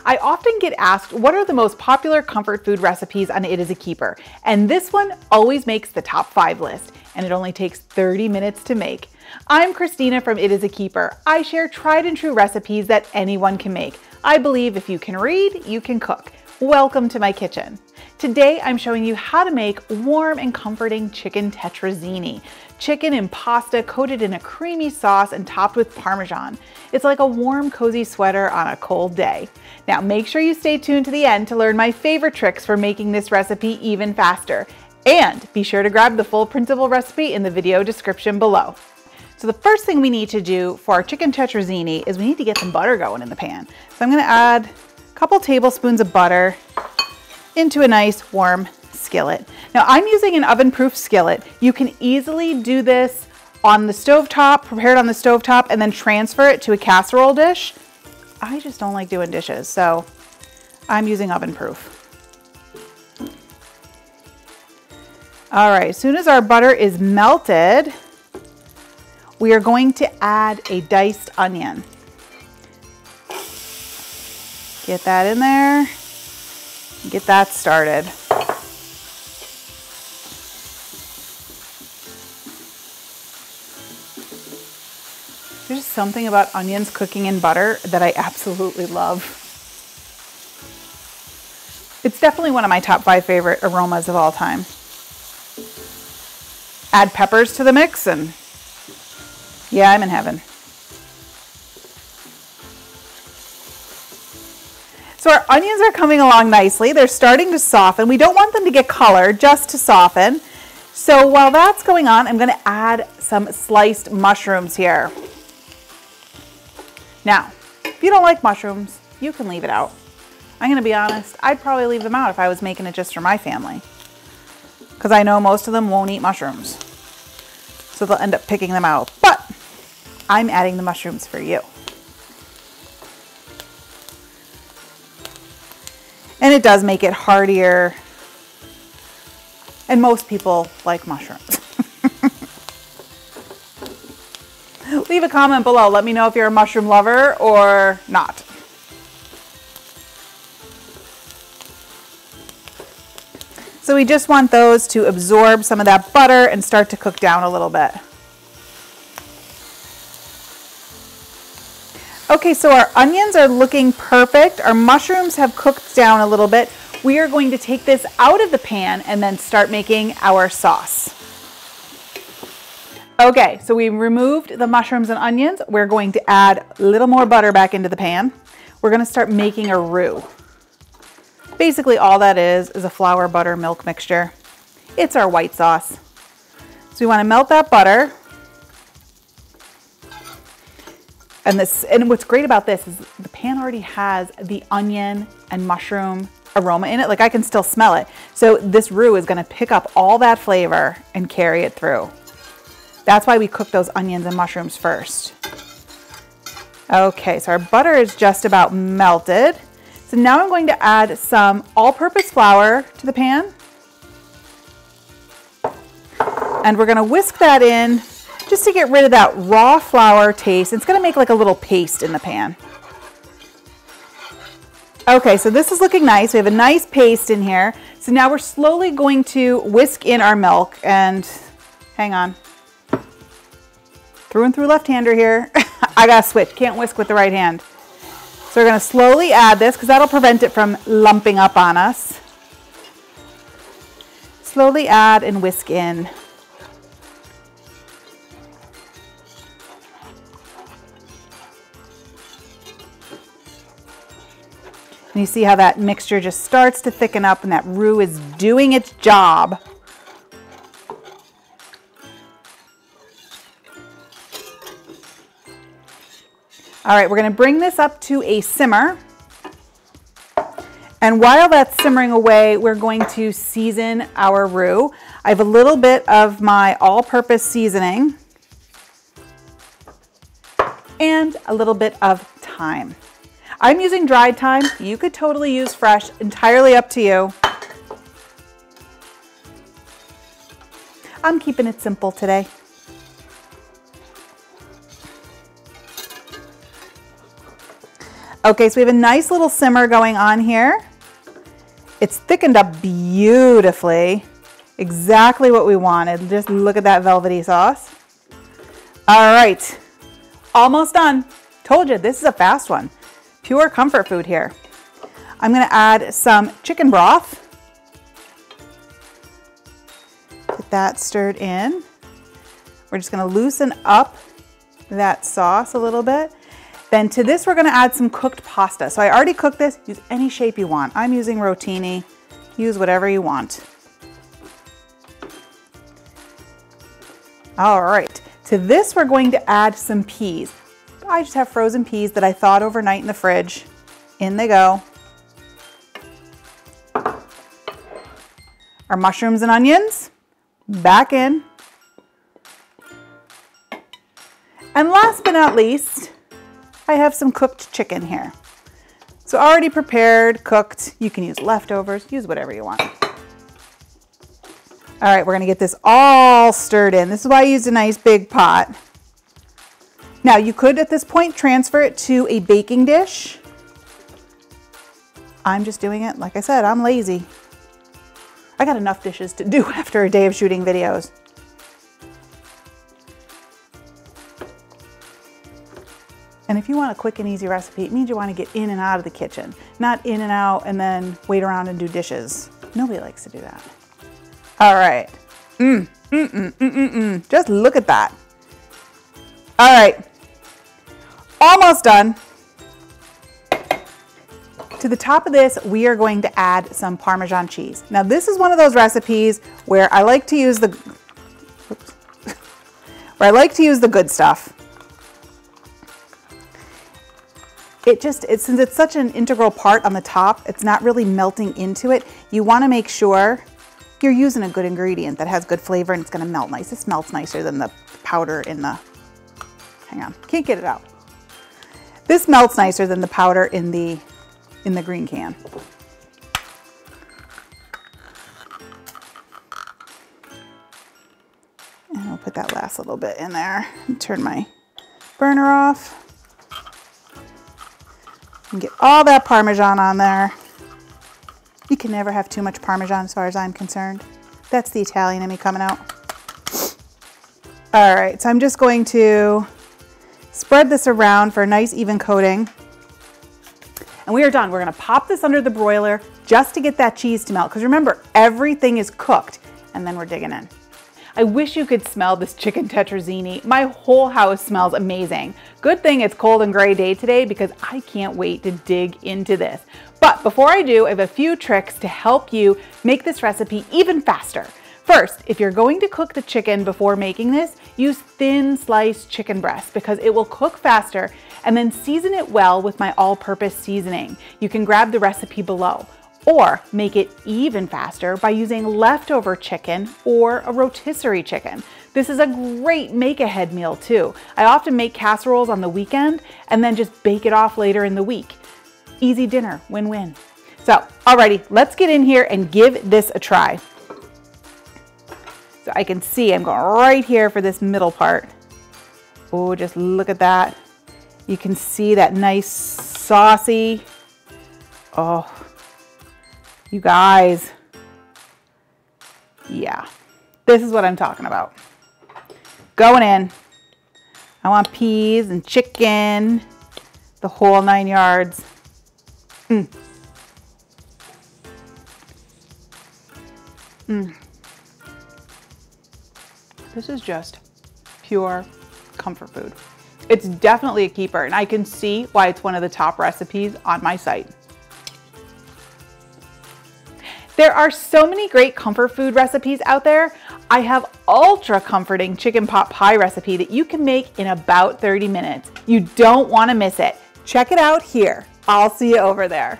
I often get asked what are the most popular comfort food recipes on It Is a Keeper, and this one always makes the top 5 list, and it only takes 30 minutes to make. I'm Christina from It Is a Keeper. I share tried and true recipes that anyone can make. I believe if you can read, you can cook. Welcome to my kitchen. Today I'm showing you how to make warm and comforting chicken tetrazzini. Chicken and pasta coated in a creamy sauce and topped with Parmesan. It's like a warm, cozy sweater on a cold day. Now make sure you stay tuned to the end to learn my favorite tricks for making this recipe even faster. And be sure to grab the full printable recipe in the video description below. So the first thing we need to do for our chicken tetrazzini is we need to get some butter going in the pan. So I'm gonna add a couple tablespoons of butter into a nice warm skillet. Now I'm using an oven-proof skillet. You can easily do this on the stovetop, prepare it on the stovetop, and then transfer it to a casserole dish. I just don't like doing dishes, so I'm using oven-proof. All right, as soon as our butter is melted, we are going to add a diced onion. Get that in there, get that started. There's just something about onions cooking in butter that I absolutely love. It's definitely one of my top 5 favorite aromas of all time. Add peppers to the mix and yeah, I'm in heaven. So our onions are coming along nicely. They're starting to soften. We don't want them to get colored, just to soften. So while that's going on, I'm gonna add some sliced mushrooms here. Now, if you don't like mushrooms, you can leave it out. I'm gonna be honest, I'd probably leave them out if I was making it just for my family, because I know most of them won't eat mushrooms. So they'll end up picking them out, but I'm adding the mushrooms for you. And it does make it heartier, and most people like mushrooms. Leave a comment below. Let me know if you're a mushroom lover or not. So we just want those to absorb some of that butter and start to cook down a little bit. Okay, so our onions are looking perfect. Our mushrooms have cooked down a little bit. We are going to take this out of the pan and then start making our sauce. Okay, so we removed the mushrooms and onions. We're going to add a little more butter back into the pan. We're gonna start making a roux. Basically all that is a flour, butter, milk mixture. It's our white sauce. So we wanna melt that butter. And what's great about this is the pan already has the onion and mushroom aroma in it. Like I can still smell it. So this roux is gonna pick up all that flavor and carry it through. That's why we cook those onions and mushrooms first. Okay, so our butter is just about melted. So now I'm going to add some all-purpose flour to the pan. And we're gonna whisk that in just to get rid of that raw flour taste. It's gonna make like a little paste in the pan. Okay, so this is looking nice. We have a nice paste in here. So now we're slowly going to whisk in our milk and hang on. Through and through left-hander here. I gotta switch, can't whisk with the right hand. So we're gonna slowly add this because that'll prevent it from lumping up on us. Slowly add and whisk in. And you see how that mixture just starts to thicken up and that roux is doing its job. All right, we're gonna bring this up to a simmer. And while that's simmering away, we're going to season our roux. I have a little bit of my all-purpose seasoning and a little bit of thyme. I'm using dried thyme. You could totally use fresh, entirely up to you. I'm keeping it simple today. Okay, so we have a nice little simmer going on here. It's thickened up beautifully. Exactly what we wanted. Just look at that velvety sauce. All right, almost done. Told you, this is a fast one. Pure comfort food here. I'm gonna add some chicken broth. Get that stirred in. We're just gonna loosen up that sauce a little bit. Then to this, we're gonna add some cooked pasta. So I already cooked this. Use any shape you want. I'm using rotini. Use whatever you want. All right, to this, we're going to add some peas. I just have frozen peas that I thawed overnight in the fridge. In they go. Our mushrooms and onions, back in. And last but not least, I have some cooked chicken here. So already prepared, cooked. You can use leftovers, use whatever you want. All right, we're gonna get this all stirred in. This is why I used a nice big pot. Now you could at this point transfer it to a baking dish. I'm just doing it, like I said, I'm lazy. I got enough dishes to do after a day of shooting videos. And if you want a quick and easy recipe, it means you want to get in and out of the kitchen, not in and out and then wait around and do dishes. Nobody likes to do that. All right. Just look at that. All right. Almost done. To the top of this, we are going to add some Parmesan cheese. Now this is one of those recipes where I like to use the, good stuff. Since it's such an integral part on the top, it's not really melting into it. You want to make sure you're using a good ingredient that has good flavor and it's going to melt nice. This melts nicer than the powder in the, hang on, can't get it out. This melts nicer than the powder in the green can. And I'll put that last little bit in there and turn my burner off. And get all that Parmesan on there. You can never have too much Parmesan as far as I'm concerned. That's the Italian in me coming out. All right, so I'm just going to spread this around for a nice even coating. And we are done. We're gonna pop this under the broiler just to get that cheese to melt. Because remember, everything is cooked and then we're digging in. I wish you could smell this chicken tetrazzini. My whole house smells amazing. Good thing it's cold and gray day today because I can't wait to dig into this. But before I do, I have a few tricks to help you make this recipe even faster. First, if you're going to cook the chicken before making this, use thin sliced chicken breast because it will cook faster, and then season it well with my all-purpose seasoning. You can grab the recipe below. Or make it even faster by using leftover chicken or a rotisserie chicken. This is a great make-ahead meal too. I often make casseroles on the weekend and then just bake it off later in the week. Easy dinner, win-win. So, alrighty, let's get in here and give this a try. So I can see I'm going right here for this middle part. Oh, just look at that. You can see that nice saucy, oh, you guys, yeah, this is what I'm talking about. Going in. I want peas and chicken, the whole 9 yards. This is just pure comfort food. It's definitely a keeper, and I can see why it's one of the top recipes on my site. There are so many great comfort food recipes out there. I have ultra comforting chicken pot pie recipe that you can make in about 30 minutes. You don't want to miss it. Check it out here. I'll see you over there.